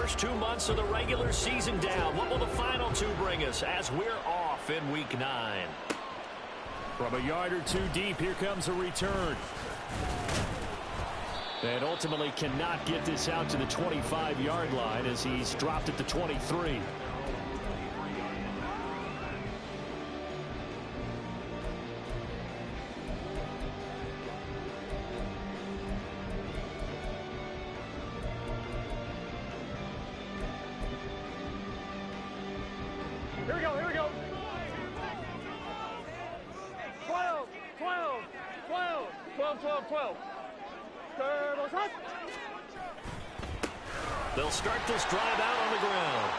first 2 months of the regular season down. What will the final two bring us as we're off in Week 9? From a yard or two deep, here comes a return. And ultimately cannot get this out to the 25-yard line as he's dropped at the 23. Here we go, here we go. 12, 12, 12, 12, 12, 12. They'll start this drive out on the ground.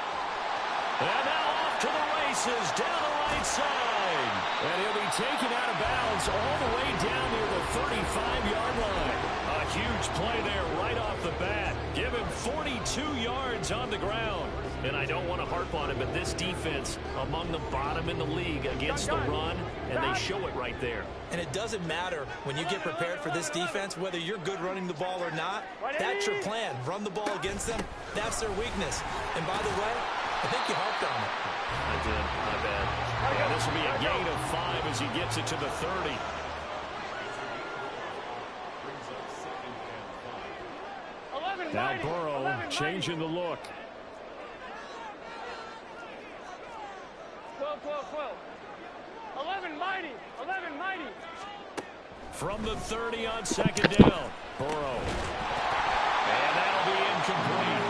And now off to the races down the right side. And he'll be taken out of bounds all the way down near the 35-yard line. A huge play there right off the bat. Give him 42 yards on the ground. And I don't want to harp on it, but this defense among the bottom in the league against the run, and they show it right there. And it doesn't matter when you get prepared for this defense, whether you're good running the ball or not, that's your plan. Run the ball against them. That's their weakness. And by the way, I think you harped on it. I did. My bad. Yeah, this will be a gain of 5 as he gets it to the 30. Now Burrow changing the look. 12, 12, 12. 11 mighty. 11 mighty. From the 30 on second down. Burrow. And that'll be incomplete.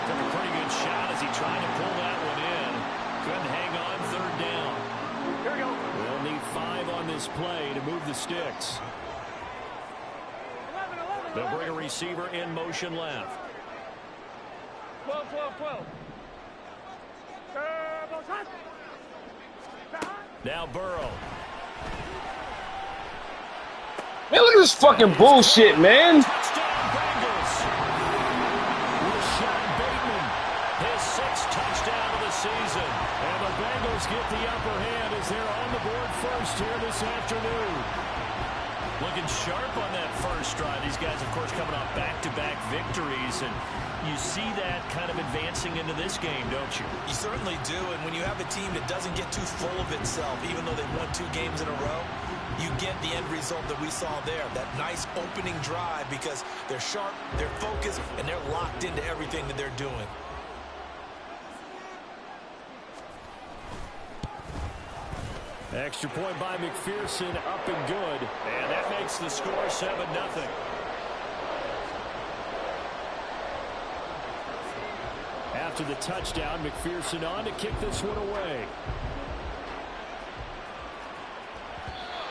Took a pretty good shot as he tried to pull that one in. Couldn't hang on third down. Here we go. They'll need 5 on this play to move the sticks. 11, 11, They'll bring a receiver in motion left. 12, 12, 12. Now Burrow. Man, look at this fucking bullshit, man. Touchdown Bengals. Rashad Bateman, his 6th touchdown of the season. And the Bengals get the upper hand as they're on the board first here this afternoon. Looking sharp on that first drive. These guys, of course, coming off back-to-back victories, and you see that kind of advancing into this game, don't you? You certainly do, and when you have a team that doesn't get too full of itself, even though they've won 2 games in a row, you get the end result that we saw there, that nice opening drive, because they're sharp, they're focused, and they're locked into everything that they're doing. Extra point by McPherson, up and good. And that makes the score 7-0. After the touchdown, McPherson on to kick this one away.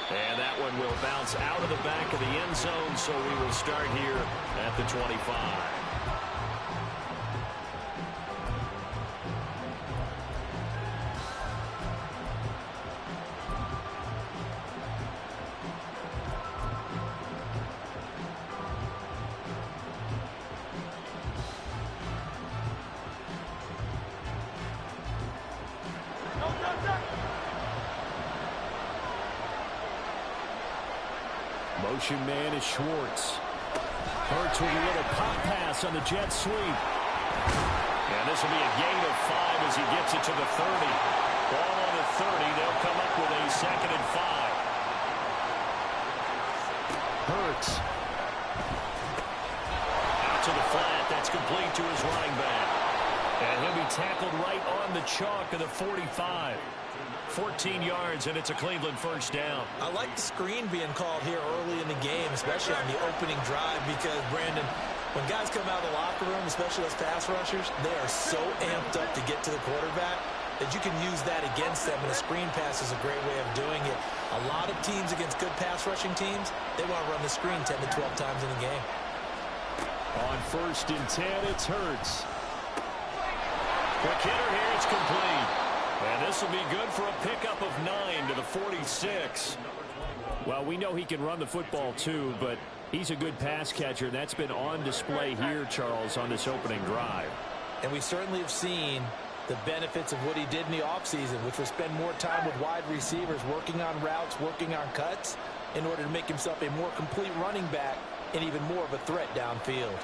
And that one will bounce out of the back of the end zone, so we will start here at the 25. Motion man is Schwartz. Hurts with a little pop pass on the jet sweep. And this will be a gain of 5 as he gets it to the 30. Ball on the 30. They'll come up with a 2nd and 5. Hurts. Out to the flat. That's complete to his running back. And he'll be tackled right on the chalk of the 45. 14 yards, and it's a Cleveland first down. I like the screen being called here early in the game, especially on the opening drive, because, Brandon, when guys come out of the locker room, especially those pass rushers, they are so amped up to get to the quarterback that you can use that against them, and a screen pass is a great way of doing it. A lot of teams against good pass rushing teams, they want to run the screen 10 to 12 times in a game. On 1st and 10, it's Hurts. Quick hitter here, it's complete. And this will be good for a pickup of 9 to the 46. Well, we know he can run the football too, but he's a good pass catcher. That's been on display here, Charles, on this opening drive. And we certainly have seen the benefits of what he did in the offseason, which was spend more time with wide receivers, working on routes, working on cuts, in order to make himself a more complete running back and even more of a threat downfield.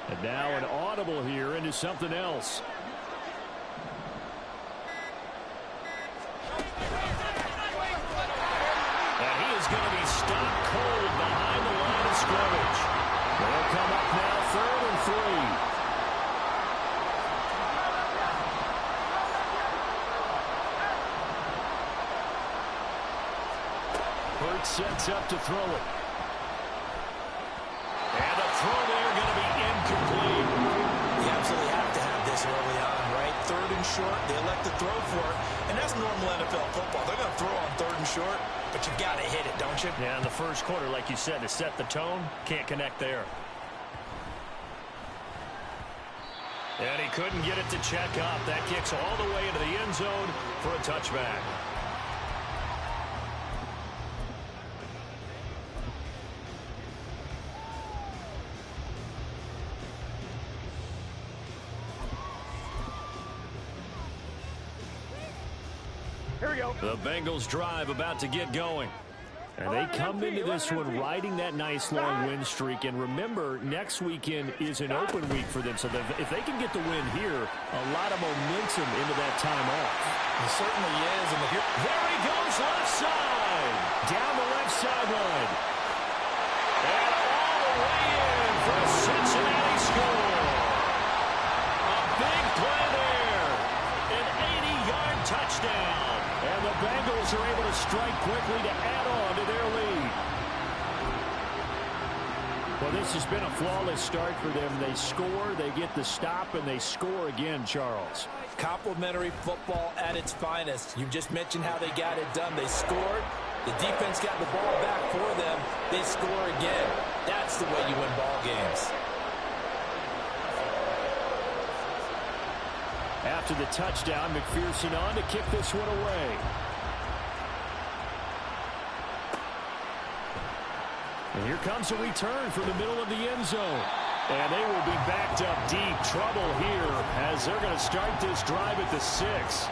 And now an audible here into something else. And he is going to be stopped cold behind the line of scrimmage. They'll come up now 3rd and 3. Hurts sets up to throw it. And the throw there going to be incomplete. You absolutely have to have this early on, right? 3rd and short, they elect to throw for it. And that's normal NFL football. They're going to throw on 3rd and short, but you've got to hit it, don't you? Yeah, in the first quarter, like you said, to set the tone, can't connect there. And he couldn't get it to check up. That kicks all the way into the end zone for a touchback. Here we go. The Bengals drive about to get going. And they come into this one riding that nice long win streak. And remember, next weekend is an open week for them. So if they can get the win here, a lot of momentum into that time off. It certainly is. And there he goes left side. Down the left sideline. And all the way in for a Cincinnati score. A big play there. An 80-yard touchdown. And the Bengals are able to strike quickly to add on to their lead. Well, this has been a flawless start for them. They score, they get the stop, and they score again, Charles. Complimentary football at its finest. You just mentioned how they got it done. They scored. The defense got the ball back for them. They score again. That's the way you win ball games. After the touchdown, McPherson on to kick this one away. And here comes a return from the middle of the end zone. And they will be backed up deep. Trouble here as they're going to start this drive at the 6.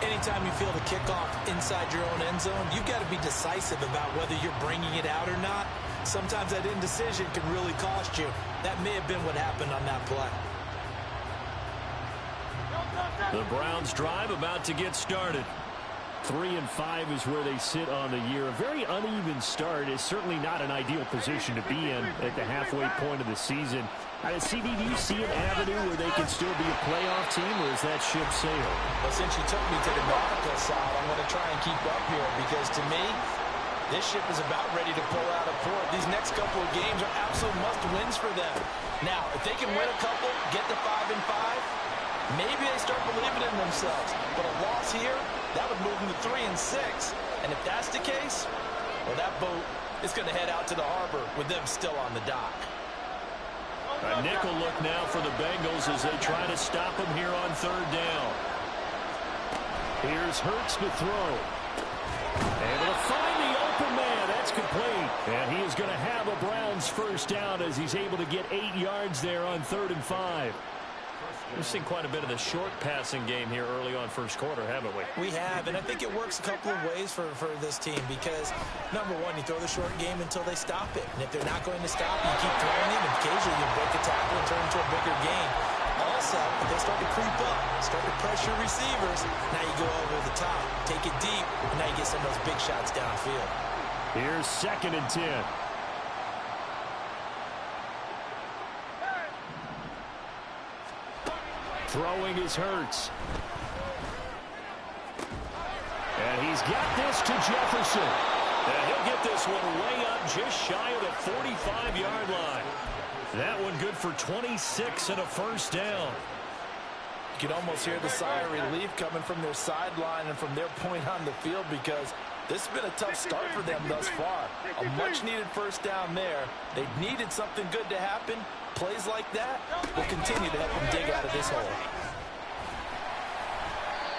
Anytime you feel the kickoff inside your own end zone, you've got to be decisive about whether you're bringing it out or not. Sometimes that indecision can really cost you. That may have been what happened on that play. The Browns drive about to get started. 3 and 5 is where they sit on the year. A very uneven start is certainly not an ideal position to be in at the halfway point of the season. CD, do you see an avenue where they can still be a playoff team, or is that ship sailed? Well, since you took me to the nautical side, I'm going to try and keep up here because to me, this ship is about ready to pull out of port. These next couple of games are absolute must-wins for them. Now, if they can win a couple, get to 5 and 5, maybe they start believing in themselves. But a loss here, that would move them to 3 and 6. And if that's the case, well, that boat is going to head out to the harbor with them still on the dock. A nickel look now for the Bengals as they try to stop them here on 3rd down. Here's Hurts to throw. Able to find the open man. That's complete. And he is going to have a Browns first down as he's able to get 8 yards there on 3rd and 5. We've seen quite a bit of the short passing game here early on first quarter, haven't we? We have, and I think it works a couple of ways for this team because, number one, you throw the short game until they stop it. And if they're not going to stop, you keep throwing them, and occasionally you break a tackle and turn into a bigger gain. Also, if they start to creep up, start to pressure receivers, now you go over the top, take it deep, and now you get some of those big shots downfield. Here's 2nd and 10. Throwing is Hurts. And he's got this to Jefferson. And he'll get this one way up just shy of the 45-yard line. That one good for 26 and a first down. You can almost hear the sigh of relief coming from their sideline and from their point on the field because this has been a tough start for them thus far. A much-needed first down there. They needed something good to happen. Plays like that will continue to help them dig out of this hole.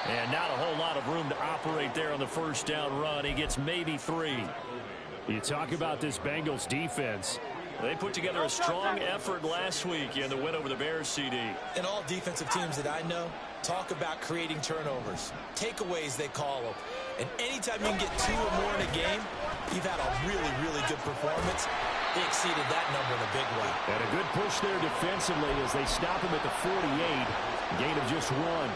And not a whole lot of room to operate there on the first down run. He gets maybe 3. You talk about this Bengals defense. They put together a strong effort last week in the win over the Bears, CD. And all defensive teams that I know talk about creating turnovers. Takeaways, they call them. And anytime you can get 2 or more in a game, you've had a really, really good performance. They exceeded that number in a big way. And a good push there defensively as they stop him at the 48. Gain of just 1.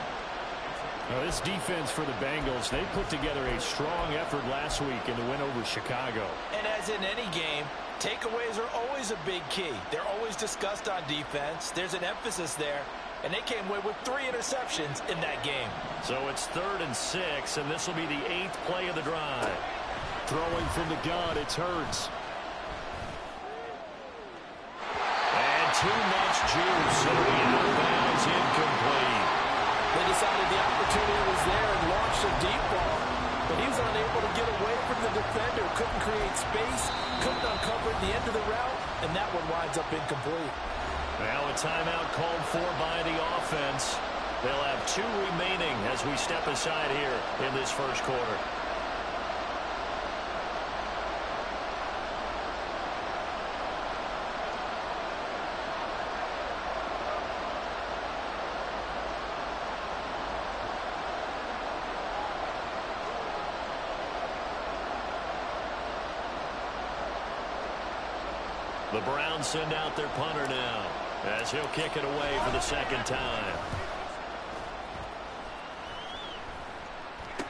Now this defense for the Bengals, they put together a strong effort last week in the win over Chicago. And as in any game, takeaways are always a big key. They're always discussed on defense. There's an emphasis there. And they came away with 3 interceptions in that game. So it's 3rd and 6, and this will be the 8th play of the drive. Throwing from the gun, it's Hurts. And too much juice, so the outbound is incomplete. They decided the opportunity was there and launched a deep ball. But he was unable to get away from the defender. Couldn't create space, couldn't uncover at the end of the route, and that one winds up incomplete. Now a timeout called for by the offense. They'll have 2 remaining as we step aside here in this first quarter. The Browns send out their punter now as he'll kick it away for the 2nd time.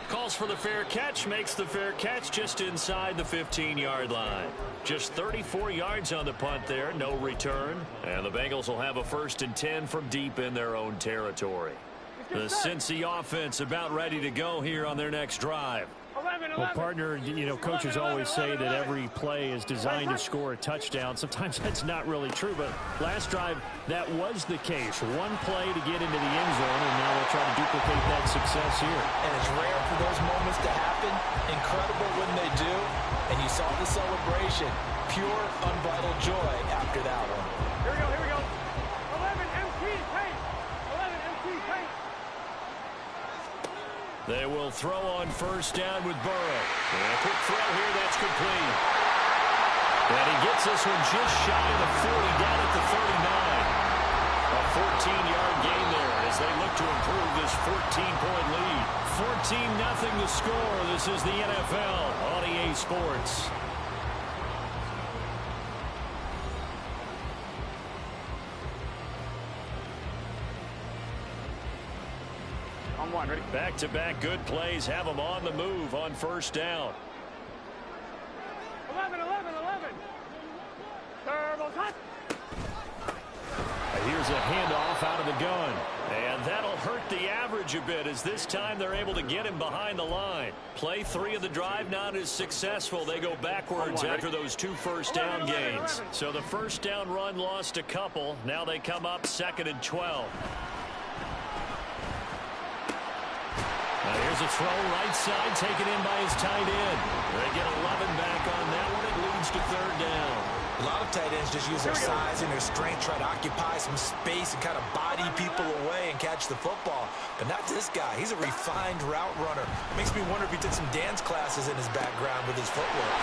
Calls for the fair catch, makes the fair catch just inside the 15-yard line. Just 34 yards on the punt there, no return. And the Bengals will have a 1st and 10 from deep in their own territory. The Cincy offense about ready to go here on their next drive. Well, partner, you know, coaches always say that every play is designed to score a touchdown. Sometimes that's not really true, but last drive, that was the case. 1 play to get into the end zone, and now they'll try to duplicate that success here. And it's rare for those moments to happen. Incredible when they do. And you saw the celebration. Pure, unbridled joy after that one. Here we go, here we go. 11 MT paint. 11 MT paint. They will throw on 1st down with Burrow. And a quick throw here, that's complete. And he gets this one just shy of the 40, down at the 39. A 14-yard gain there as they look to improve this 14-point lead. 14-0 the score. This is the NFL on EA Sports. On 1, ready? Back-to-back good plays have them on the move on 1st down. 11, 11, 11. Turbo cut. Here's a handoff out of the gun. And that'll hurt the average a bit as this time they're able to get him behind the line. Play 3 of the drive not as successful. They go backwards after those 2 1st down gains. So the 1st down run lost a couple. Now they come up 2nd and 12. Now here's a throw right side taken in by his tight end. They get 11 back on that one. It leads to 3rd down. A lot of tight ends just use their size and their strength, try to occupy some space and kind of body people away and catch the football. But not this guy. He's a refined route runner. Makes me wonder if he took some dance classes in his background with his footwork.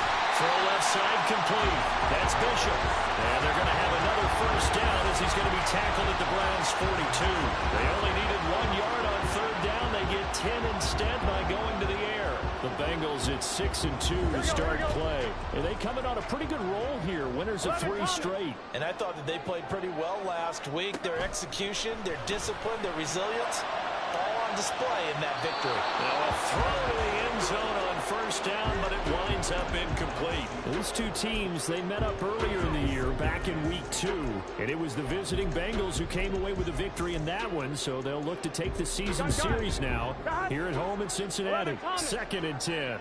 Throw left side complete. That's Bishop. And they're going to have another 1st down as he's going to be tackled at the Browns' 42. They only needed 1 yard on 3rd down. They get 10 instead by going to the air. The Bengals at 6-2 to start play. And they come in on a pretty good roll here. Winners of 3 straight. And I thought that they played pretty well last week. Their execution, their discipline, their resilience, all on display in that victory. Now a throw to the end zone on 1st down, but it winds up incomplete. These 2 teams, they met up earlier in the year, back in week 2. And it was the visiting Bengals who came away with a victory in that one, so they'll look to take the season series now here at home in Cincinnati. 2nd and 10.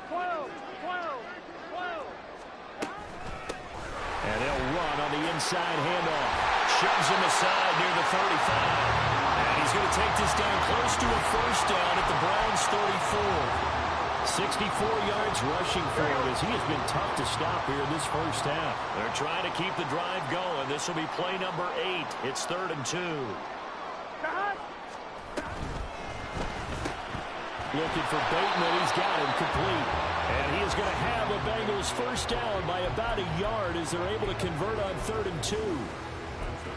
12, 12, 12. And they'll run on the inside handoff. Shoves him aside near the 35. And he's going to take this down close to a 1st down at the Browns' 34. 64 yards rushing for him as he has been tough to stop here in this 1st half. They're trying to keep the drive going. This will be play number 8. It's 3rd and 2. Looking for Bateman. He's got him complete. And he is going to have a Bengals 1st down by about a yard as they're able to convert on 3rd and 2.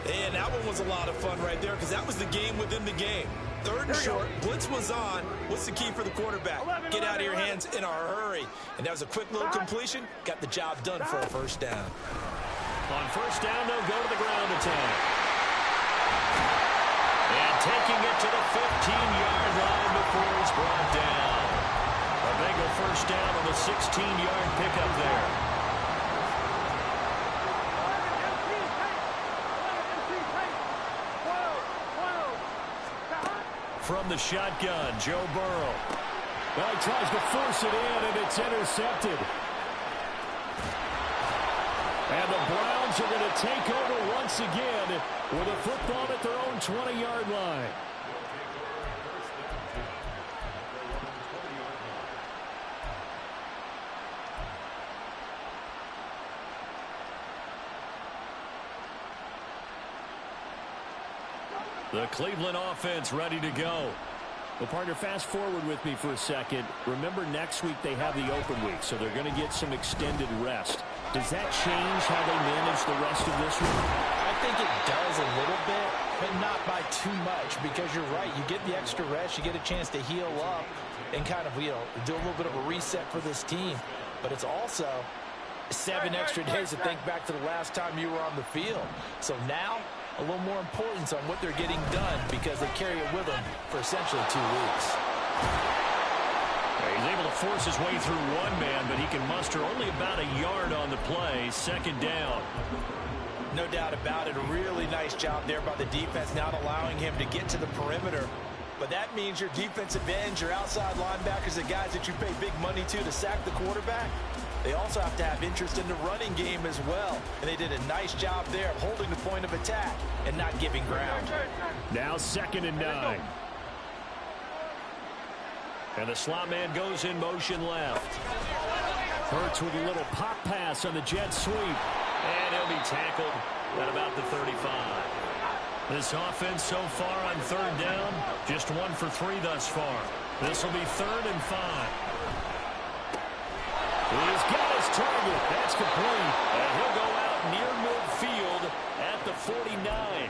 And that one was a lot of fun right there because that was the game within the game. Third and short, blitz was on. What's the key for the quarterback? Get out of your hands in a hurry. And that was a quick little completion. Got the job done for a first down. On first down, they'll go to the ground attack. And taking it to the 15-yard line before it's brought down. A Bengal first down on the 16-yard pickup there. From the shotgun, Joe Burrow. Well, he tries to force it in, and it's intercepted. And the Browns are going to take over once again with a football at their own 20-yard line. The Cleveland offense ready to go. Well, partner, fast forward with me for a second. Remember, next week they have the open week, so they're going to get some extended rest. Does that change how they manage the rest of this week? I think it does a little bit, but not by too much, because you're right. You get the extra rest. You get a chance to heal up and kind of, do a little bit of a reset for this team. But it's also 7 extra days to think back to the last time you were on the field. So now, a little more importance on what they're getting done because they carry it with them for essentially 2 weeks. He's able to force his way through one man, but he can muster only about a yard on the play. Second down. No doubt about it. A really nice job there by the defense, not allowing him to get to the perimeter. But that means your defensive ends, your outside linebackers, the guys that you pay big money to sack the quarterback, they also have to have interest in the running game as well. And they did a nice job there of holding the point of attack and not giving ground. Now 2nd and 9. And the slot man goes in motion left. Hurts with a little pop pass on the jet sweep. And he'll be tackled at about the 35. This offense so far on 3rd down, just 1 for 3 thus far. This will be 3rd and 5. He's got his target. That's complete. And he'll go out near midfield at the 49.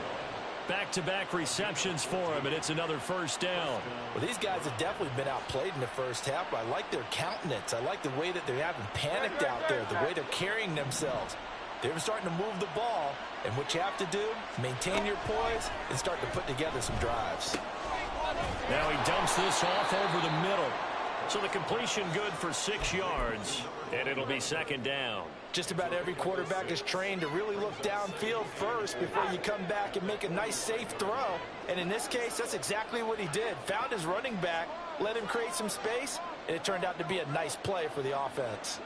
Back-to-back receptions for him, and it's another first down. Well, these guys have definitely been outplayed in the first half, but I like their countenance. I like the way that they haven't panicked out there, the way they're carrying themselves. They're starting to move the ball, and what you have to do, maintain your poise and start to put together some drives. Now he dumps this off over the middle. So the completion good for 6 yards, and it'll be 2nd down. Just about every quarterback is trained to really look downfield first before you come back and make a nice, safe throw. And in this case, that's exactly what he did. Found his running back, let him create some space, and it turned out to be a nice play for the offense.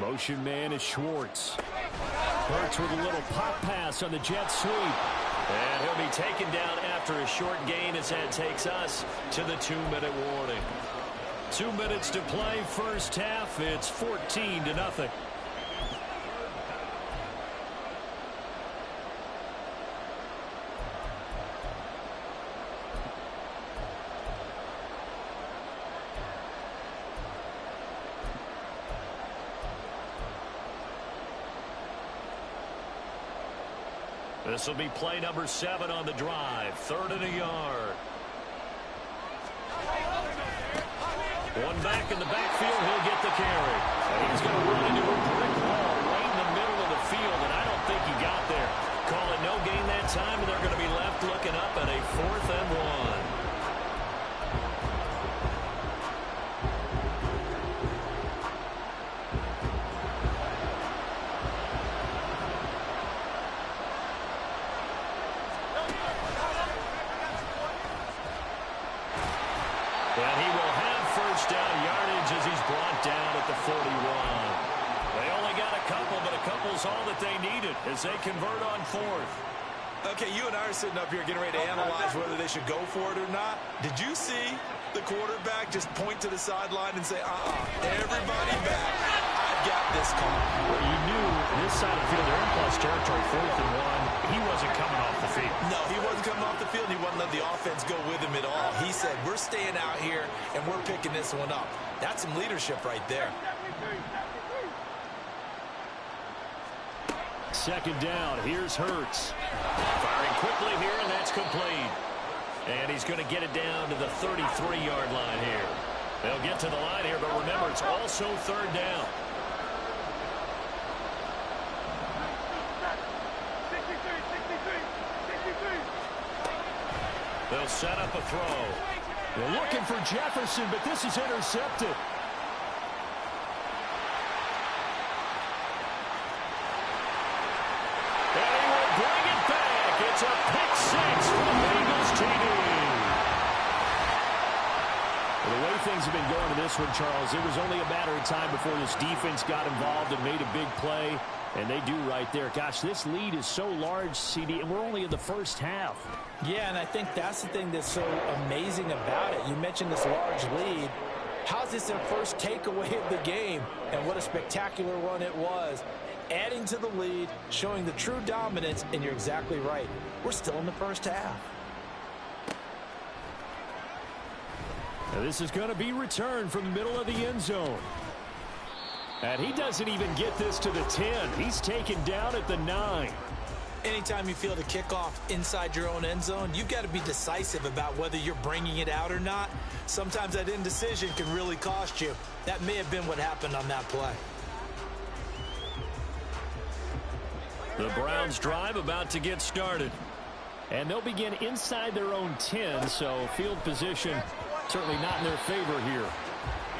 Motion man is Schwartz. Hurts with a little pop pass on the jet sweep. And he'll be taken down after a short gain as that takes us to the 2-minute warning. 2 minutes to play first half. It's 14-0. This will be play number 7 on the drive. 3rd and a yard. One back in the backfield. He'll get the carry. He's going to run into a brick wall right in the middle of the field, and I don't think he got there. Call it no gain that time, and they're going to be left looking up at a 4th and 1. And he will have first down yardage as he's brought down at the 41. They only got a couple, but a couple's all that they needed as they convert on 4th. Okay, you and I are sitting up here getting ready to analyze whether they should go for it or not. Did you see the quarterback just point to the sideline and say, everybody back. I've got this call. Well, you knew this side of the field, they're in plus territory, 4th and 1. He wasn't coming off the field. No, he wasn't coming off the field. He wouldn't let the offense go with him at all. He said, we're staying out here, and we're picking this one up. That's some leadership right there. second down. Here's Hurts. Firing quickly here, and that's complete. And he's going to get it down to the 33-yard line here. They'll get to the line here, but remember, it's also third down. 63. They'll set up a throw. They're looking for Jefferson, but this is intercepted. And he will bring it back. It's a pick six for the Bengals TD. Well, the way things have been going to this one, Charles, it was only a matter of time before this defense got involved and made a big play. And they do right there. Gosh, this lead is so large, CD, and we're only in the first half. Yeah, and I think that's the thing that's so amazing about it. You mentioned this large lead. How's this their first takeaway of the game? And what a spectacular run it was. Adding to the lead, showing the true dominance, and you're exactly right. We're still in the first half. Now this is going to be returned from the middle of the end zone. And he doesn't even get this to the 10. He's taken down at the 9. Anytime you feel the kickoff inside your own end zone, you've got to be decisive about whether you're bringing it out or not. Sometimes that indecision can really cost you. That may have been what happened on that play. The Browns drive about to get started. And they'll begin inside their own 10, so field position certainly not in their favor here.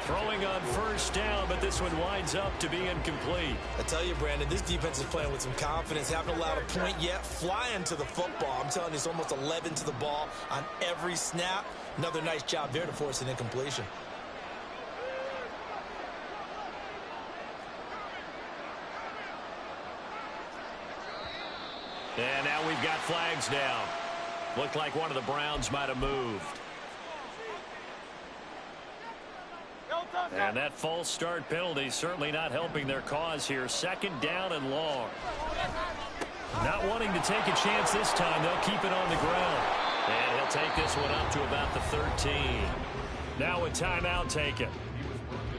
Throwing on first down, but this one winds up to be incomplete. I tell you, Brandon, this defense is playing with some confidence. Haven't allowed a point yet. Flying to the football. I'm telling you, it's almost 11 to the ball on every snap. Another nice job there to force an incompletion. And now we've got flags down. Looked like one of the Browns might have moved. And that false start penalty certainly not helping their cause here. Second down and long. Not wanting to take a chance this time. They'll keep it on the ground. And he'll take this one up to about the 13. Now a timeout taken.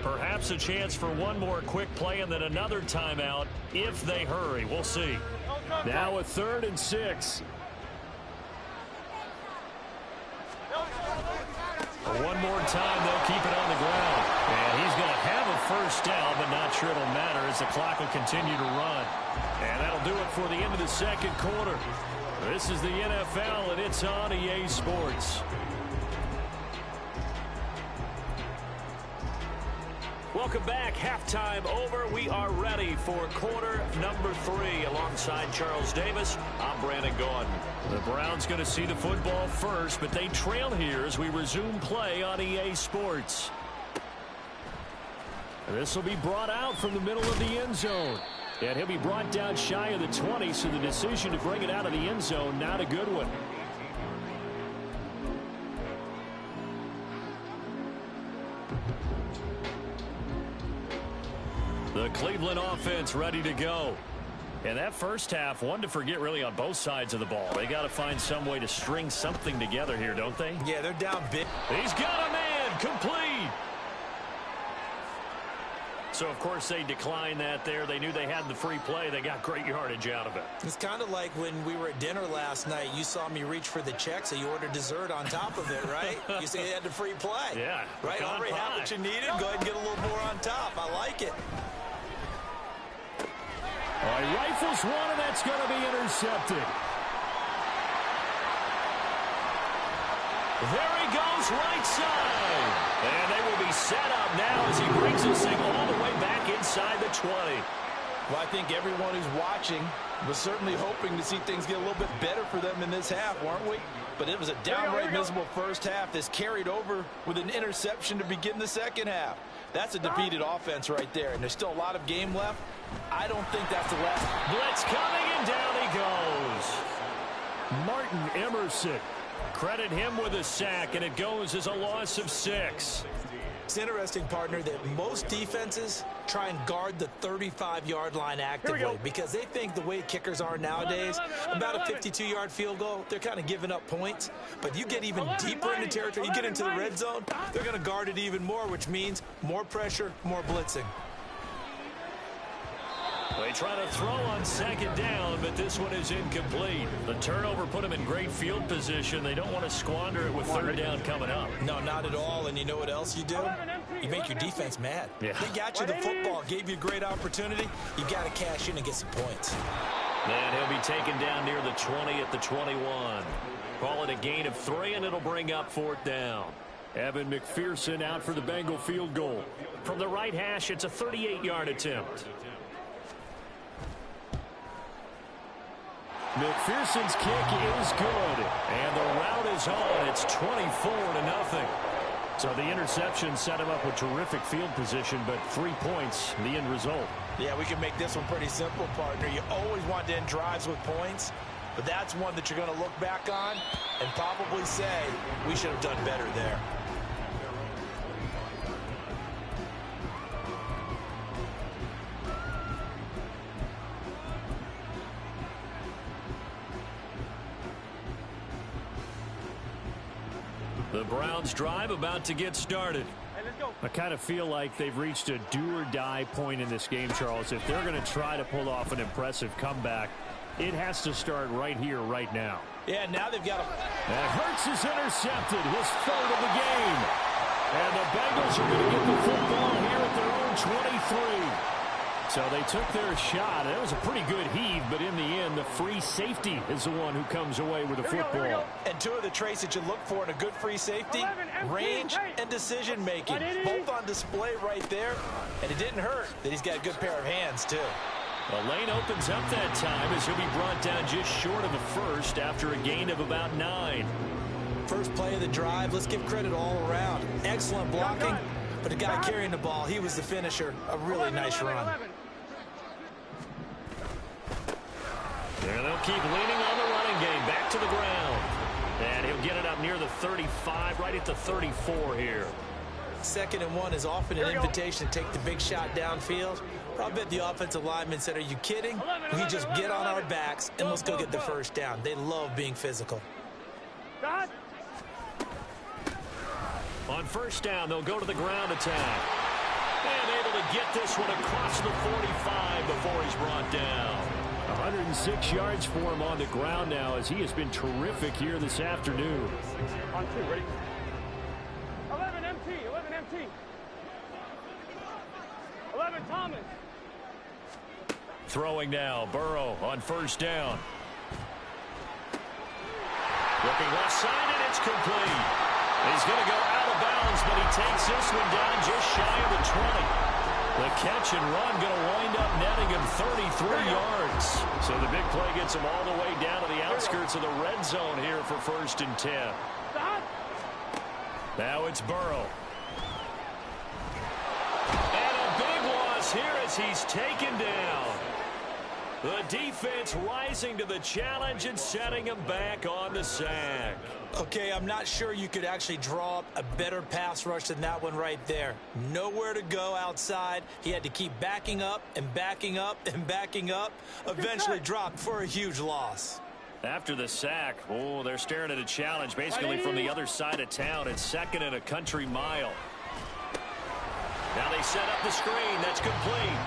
Perhaps a chance for one more quick play and then another timeout if they hurry. We'll see. Now a 3rd and 6. One more time, they'll keep it on the ground. And he's going to have a first down, but not sure it'll matter as the clock will continue to run. And that'll do it for the end of the second quarter. This is the NFL, and it's on EA Sports. Welcome back. Halftime over. We are ready for quarter number 3. Alongside Charles Davis, I'm Brandon Gaudin. The Browns going to see the football first, but they trail here as we resume play on EA Sports. This will be brought out from the middle of the end zone. And he'll be brought down shy of the 20, so the decision to bring it out of the end zone, not a good one. The Cleveland offense ready to go. And that first half, one to forget really on both sides of the ball. They got to find some way to string something together here, don't they? Yeah, they're down big. He's got a man, complete. So, of course, they declined that there. They knew they had the free play. They got great yardage out of it. It's kind of like when we were at dinner last night. You saw me reach for the check, so you ordered dessert on top of it, right? You said you had the free play. Yeah. Right? Already had what you needed. Go ahead and get a little more on top. I like it. All right, rifles one, and that's going to be intercepted. There he goes, right side. And they will be set up now as he brings this thing all the way back inside the 20. Well, I think everyone who's watching was certainly hoping to see things get a little bit better for them in this half, weren't we? But it was a downright miserable first half that's carried over with an interception to begin the second half. That's a defeated offense right there, and there's still a lot of game left. I don't think that's the last. Blitz coming, and down he goes. Martin Emerson. Credit him with a sack, and it goes as a loss of 6. It's interesting, partner, that most defenses try and guard the 35-yard line actively because they think the way kickers are nowadays, about a 52-yard field goal, they're kind of giving up points. But you get even deeper into territory, you get into the red zone, they're going to guard it even more, which means more pressure, more blitzing. They try to throw on second down, but this one is incomplete. The turnover put them in great field position. They don't want to squander it with third down coming up. No, not at all. And you know what else you do? You make your defense mad. Yeah. They got you the football, gave you a great opportunity. You got to cash in and get some points. And he'll be taken down near the 20 at the 21. Call it a gain of 3, and it'll bring up fourth down. Evan McPherson out for the Bengal field goal. From the right hash, it's a 38-yard attempt. McPherson's kick is good. And the route is on. It's 24-0. So the interception set him up with terrific field position, but 3 points, the end result. Yeah, we can make this one pretty simple, partner. You always want to end drives with points, but that's one that you're going to look back on and probably say, we should have done better there. The Browns drive about to get started. Hey, let's go. I kind of feel like they've reached a do-or-die point in this game, Charles. If they're going to try to pull off an impressive comeback, it has to start right here, right now. Yeah, now they've got a... And Hurts is intercepted, his third of the game. And the Bengals are going to get the football here at their own 23. So they took their shot. It was a pretty good heave, but in the end, the free safety is the one who comes away with the football. And two of the traits that you look for in a good free safety, range and decision-making, both on display right there. And it didn't hurt that he's got a good pair of hands, too. The lane opens up that time as he'll be brought down just short of a first after a gain of about 9. First play of the drive, let's give credit all around. Excellent blocking, but the guy carrying the ball, he was the finisher. A really nice run. And they'll keep leaning on the running game. Back to the ground. And he'll get it up near the 35, right at the 34 here. 2nd and 1 is often an invitation to take the big shot downfield. I bet the offensive lineman said, are you kidding? We just get on our backs and let's go get the first down. They love being physical. On first down, they'll go to the ground attack. And able to get this one across the 45 before he's brought down. 106 yards for him on the ground now as he has been terrific here this afternoon. On 2, ready? 11 MT, 11 MT. 11 Thomas. Throwing now, Burrow on first down. Looking left side, and it's complete. He's going to go out of bounds, but he takes this one down just shy of the 20. The catch and run going to wind up netting him 33 yards. So the big play gets him all the way down to the outskirts of the red zone here for 1st and 10. Now it's Burrow. And a big loss here as he's taken down. The defense rising to the challenge and setting him back on the sack. Okay, I'm not sure you could actually draw up a better pass rush than that one right there. Nowhere to go outside. He had to keep backing up and backing up and backing up. Eventually dropped for a huge loss. After the sack, oh, they're staring at a challenge basically from the other side of town. It's 2nd and a country mile. Now they set up the screen. That's complete.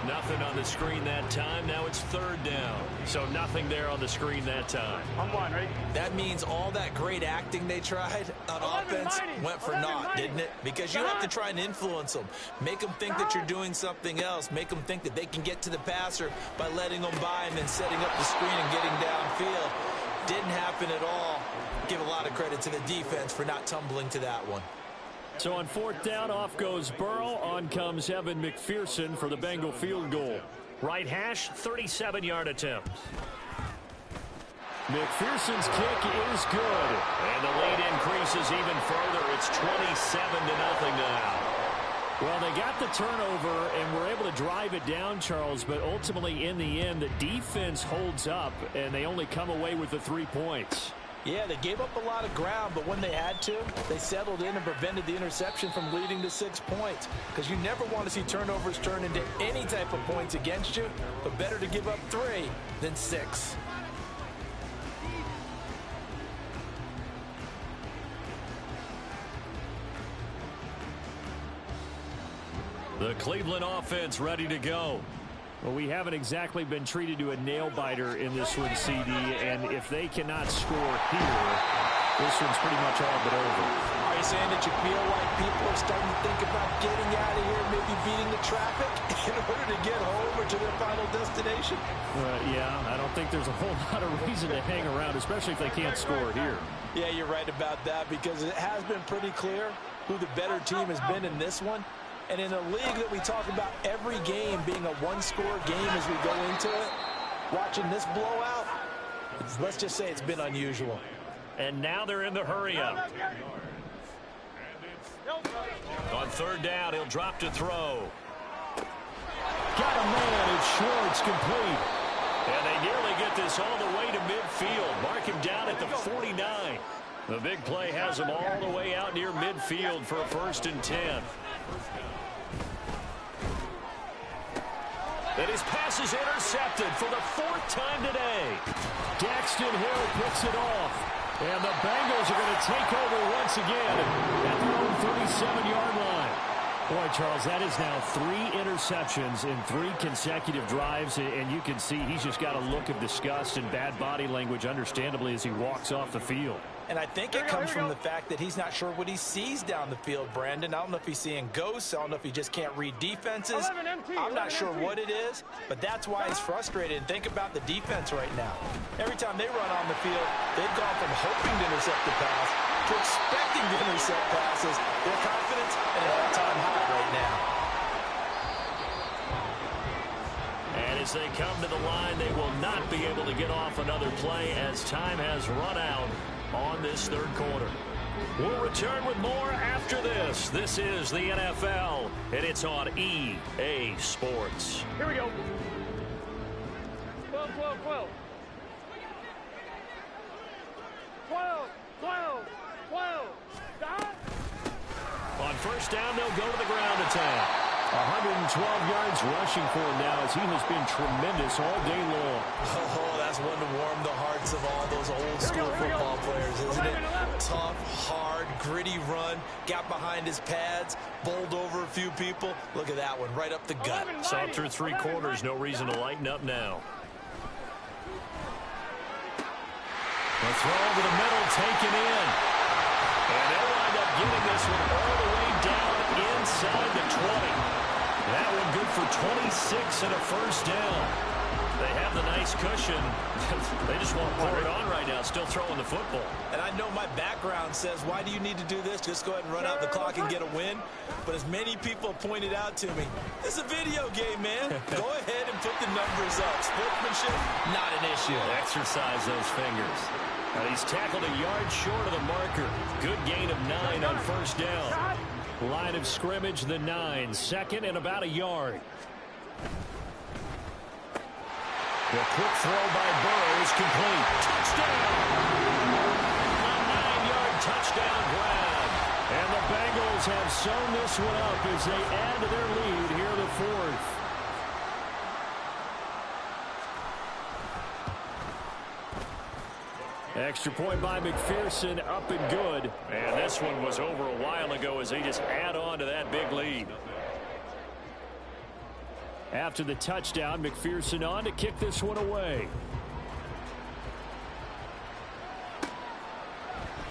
Nothing on the screen that time. Now it's 3rd down. So nothing there on the screen that time. On 1, ready? That means all that great acting they tried on offense went for naught, didn't it? Because you have to try and influence them. Make them think that you're doing something else. Make them think that they can get to the passer by letting them by and then setting up the screen and getting downfield. Didn't happen at all. Give a lot of credit to the defense for not tumbling to that one. So on 4th down, off goes Burrow. On comes Evan McPherson for the Bengal field goal. Right hash, 37-yard attempt. McPherson's kick is good. And the lead increases even further. It's 27-0 now. Well, they got the turnover and were able to drive it down, Charles, but ultimately in the end, the defense holds up, and they only come away with the 3 points. Yeah, they gave up a lot of ground, but when they had to, they settled in and prevented the interception from leading to 6 points. Because you never want to see turnovers turn into any type of points against you, but better to give up 3 than 6. The Cleveland offense ready to go. Well, we haven't exactly been treated to a nail-biter in this one, CD, and if they cannot score here, this one's pretty much all but over. Are you saying that you feel like people are starting to think about getting out of here, maybe beating the traffic in order to get home or to their final destination? Yeah, I don't think there's a whole lot of reason to hang around, especially if they can't score here. Yeah, you're right about that because it has been pretty clear who the better team has been in this one. And in a league that we talk about every game being a one-score game as we go into it, watching this blowout, let's just say it's been unusual. And now they're in the hurry-up. On third down, he'll drop to throw. Got a man, it's Schwartz, complete. And they nearly get this all the way to midfield. Mark him down at the 49. The big play has him all the way out near midfield for a 1st and 10. And his pass is intercepted for the 4th time today. Daxton Hill picks it off. And the Bengals are going to take over once again at their own 37-yard line. Boy, Charles, that is now 3 interceptions in 3 consecutive drives, and you can see he's just got a look of disgust and bad body language, understandably, as he walks off the field. And I think it comes from the fact that he's not sure what he sees down the field, Brandon. I don't know if he's seeing ghosts. I don't know if he just can't read defenses. I'm not sure what it is, but that's why he's frustrated. And think about the defense right now. Every time they run on the field, they've gone from hoping to intercept the pass to expecting to intercept passes. Their confidence at an all-time high right now. And as they come to the line, they will not be able to get off another play as time has run out on this 3rd quarter. We'll return with more after this. This is the NFL, and it's on EA Sports. Here we go. 12, 12, 12. 12, 12, 12. Stop. On 1st down, they'll go to the ground attack. 112 yards rushing for him now as he has been tremendous all day long. Oh, that's one to warm the hearts of all those old school football players, isn't it? Tough, hard, gritty run, got behind his pads, bowled over a few people. Look at that one, right up the gut. Saw it through 3 quarters, no reason to lighten up now. The throw over the middle, taken in. And they'll wind up getting this one all the way down inside the 20. That one good for 26 and a 1st down. They have the nice cushion. They just won't pour it on right now, still throwing the football. And I know my background says, why do you need to do this? Just go ahead and run out the clock and get a win. But as many people pointed out to me, this is a video game, man. Go ahead and put the numbers up. Sportsmanship, not an issue. Exercise those fingers. And he's tackled a yard short of the marker. Good gain of 9 on 1st down. Line of scrimmage, the 9. 2nd and about a yard. The quick throw by Burrow is complete. Touchdown! A 9-yard touchdown grab. And the Bengals have sewn this one up as they add to their lead here in the 4th. Extra point by McPherson, up and good. And this one was over a while ago as they just add on to that big lead. After the touchdown, McPherson on to kick this one away.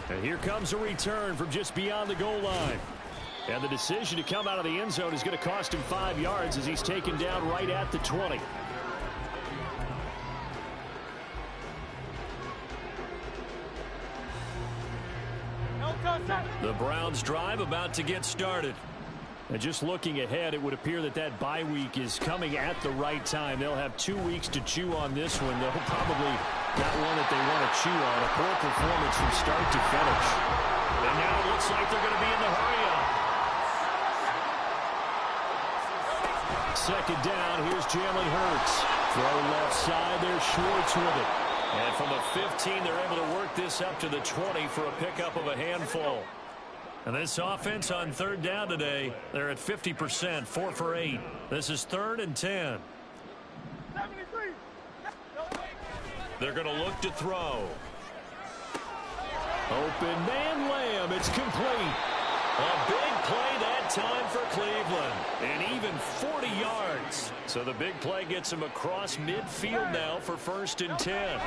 And here comes a return from just beyond the goal line. And the decision to come out of the end zone is going to cost him 5 yards as he's taken down right at the 20. The Browns drive about to get started. And just looking ahead, it would appear that that bye week is coming at the right time. They'll have 2 weeks to chew on this one. They'll probably not one that they want to chew on. A poor performance from start to finish. And now it looks like they're going to be in the hurry-up. 2nd down, here's Jalen Hurts. Throw left side, there's Schwartz with it. And from the 15, they're able to work this up to the 20 for a pickup of a handful. And this offense on 3rd down today, they're at 50%, 4 for 8. This is 3rd and 10. They're going to look to throw. Open man, Lamb, it's complete. A big play that time for Cleveland. And even 40 yards. So the big play gets him across midfield now for 1st and 10.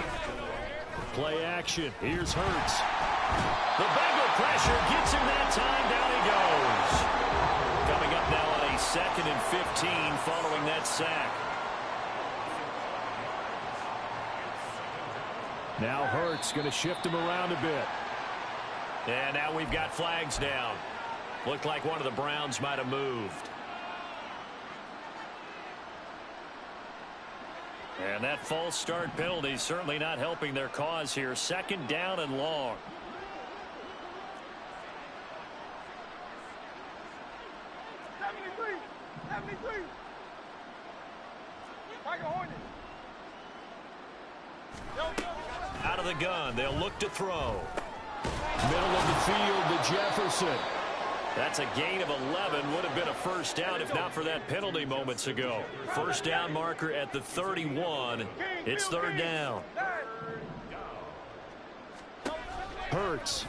Play action. Here's Hurts. The Bengal pressure gets him that time. Down he goes. Coming up now on a 2nd and 15 following that sack. Now Hurts going to shift him around a bit. And now we've got flags down. Looked like one of the Browns might have moved. And that false start penalty certainly not helping their cause here. 2nd down and long. Out of the gun, they'll look to throw. Middle of the field to Jefferson. That's a gain of 11. Would have been a 1st down if not for that penalty moments ago. 1st down marker at the 31. It's 3rd down. Hurts.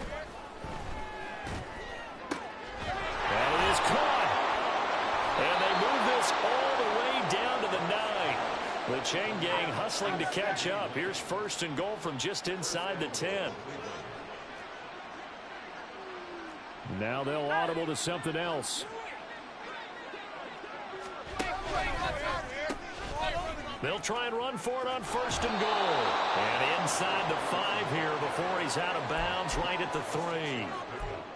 And it is caught. And they move this all the way down to the 9. The chain gang hustling to catch up. Here's 1st and goal from just inside the 10. Now they'll audible to something else. They'll try and run for it on 1st and goal. And inside the 5 here before he's out of bounds right at the 3.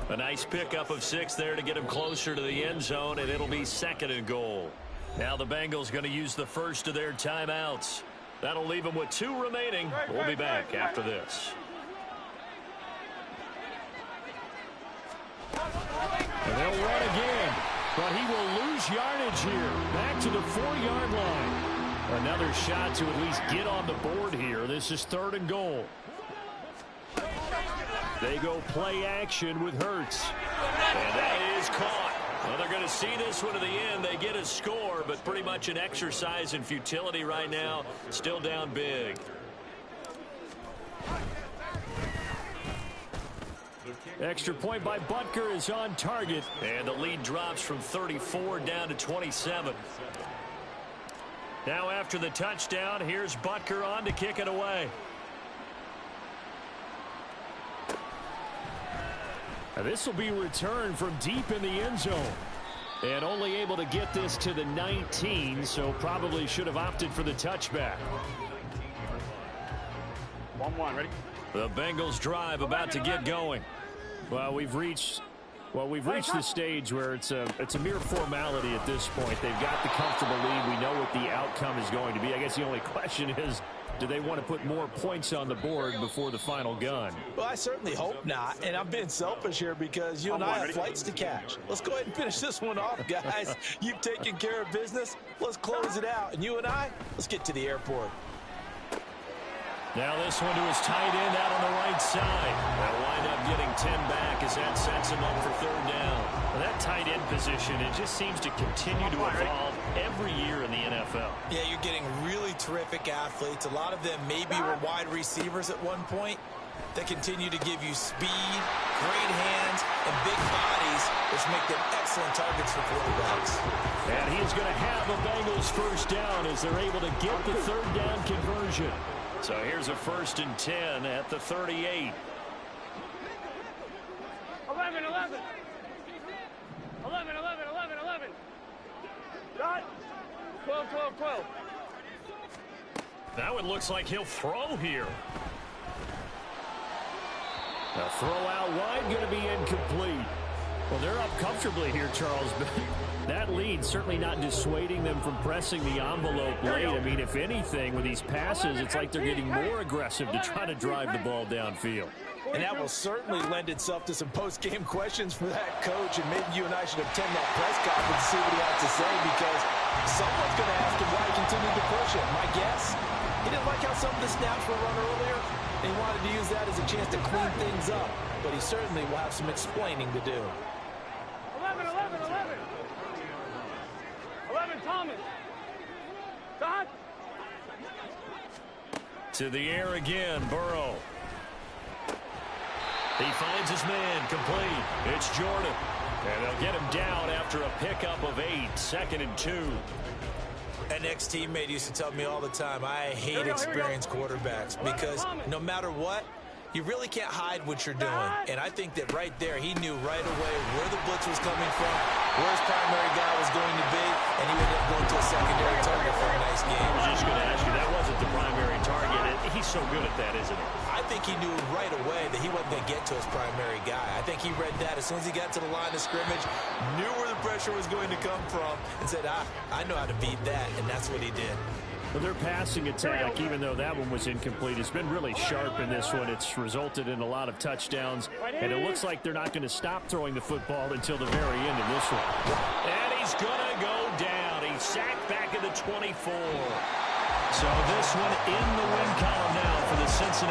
A nice pickup of 6 there to get him closer to the end zone, and it'll be 2nd and goal. Now the Bengals going to use the first of their timeouts. That'll leave them with 2 remaining. We'll be back after this. And they'll run again, but he will lose yardage here. Back to the 4-yard line. Another shot to at least get on the board here. This is 3rd and goal. They go play action with Hurts. And that is caught. Well, they're going to see this one to the end. They get a score, but pretty much an exercise in futility right now. Still down big. Extra point by Butker is on target. And the lead drops from 34 down to 27. Now after the touchdown, here's Butker on to kick it away. Now this will be returned from deep in the end zone. And only able to get this to the 19, so probably should have opted for the touchback. 1-1, ready? The Bengals drive about to get going. Well, we've reached the stage where it's a mere formality at this point. They've got the comfortable lead. We know what the outcome is going to be. I guess the only question is, do they want to put more points on the board before the final gun? Well, I certainly hope not. And I'm being selfish here because you and I have flights to catch. Let's go ahead and finish this one off, guys. You've taken care of business. Let's close it out. And you and I, let's get to the airport. Now this one to his tight end out on the right side. They'll wind up getting 10 back as that sets him up for 3rd down. Well, that tight end position, it just seems to continue to evolve every year in the NFL. Yeah, you're getting really terrific athletes. A lot of them maybe were wide receivers at one point. They continue to give you speed, great hands, and big bodies, which make them excellent targets for quarterbacks. And he's going to have the Bengals 1st down as they're able to get the 3rd down conversion. So here's a 1st and 10 at the 38. 11, 11. 11, 11, 11, 11. Dot. 12, 12, 12. Now it looks like he'll throw here. A throw out wide going to be incomplete. Well, they're up comfortably here, Charles, but that lead certainly not dissuading them from pressing the envelope late. I mean, if anything, with these passes, it's like they're getting more aggressive to try to drive the ball downfield. And that will certainly lend itself to some post-game questions for that coach, and maybe you and I should attend that press conference to see what he has to say, because someone's going to ask him why he continued to push it. My guess, he didn't like how some of the snaps were run earlier, and he wanted to use that as a chance to clean things up, but he certainly will have some explaining to do. 11, 11, 11. 11, Thomas. Dot. To the air again, Burrow. He finds his man, complete. It's Jordan. And they'll get him down after a pickup of 8, 2nd and 2. An ex-teammate used to tell me all the time, I hate experienced quarterbacks because no matter what, you really can't hide what you're doing. And I think that right there, he knew right away where the blitz was coming from, where his primary guy was going to be, and he ended up going to a secondary target for a nice game. I was just going to ask you, that wasn't the primary target. He's so good at that, isn't he? I think he knew right away that he wasn't going to get to his primary guy. I think he read that as soon as he got to the line of scrimmage, knew where the pressure was going to come from, and said, I know how to beat that, and that's what he did. Well, their passing attack, even though that one was incomplete, has been really sharp in this one. It's resulted in a lot of touchdowns, and it looks like they're not going to stop throwing the football until the very end of this one. And he's going to go down. He's sacked back at the 24. So this one in the win column now for the Cincinnati.